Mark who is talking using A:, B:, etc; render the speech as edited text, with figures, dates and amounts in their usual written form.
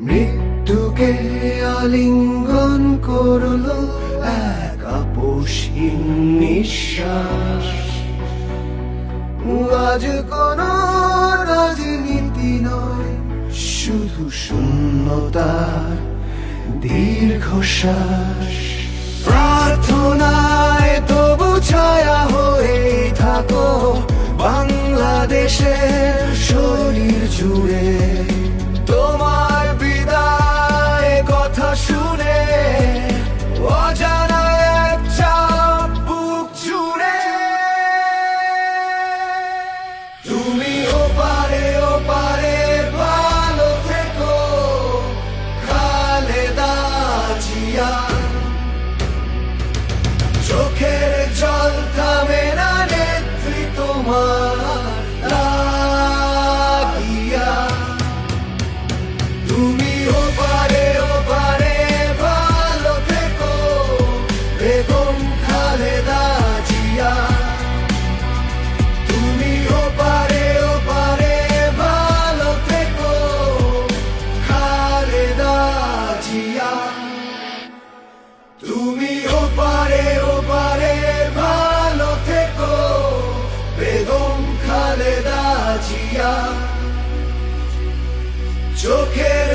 A: মৃত্যুকে আলিঙ্গন করলো এক আপোষহীন নিঃশ্বাস। আজ কোন রাজনীতি নয়, শুধু শূন্যতার দীর্ঘশ্বাস। প্রার্থনায় তবু ছায়া হয়ে থাকো বাংলাদেশের শরীর জুড়ে। তোমার বিদায় কথা শুনে অজানা এক চাপ বুক জুড়ে। তুমি ওপারে ওপারে ভালো থেকো খালেদা জিয়া। চোখের জল থামে না নেত্রী তোমার লাগিয়া। তুমি ওপারে ওপারে ভালো থেকো বেগম খালেদা জিয়া। তুমি ওপারে ওপারে ভালো থেকো খালেদা জিয়া। তুমি ওপারে ওপারে ভালো থেকো বেগম খালেদা জিয়া। চোখের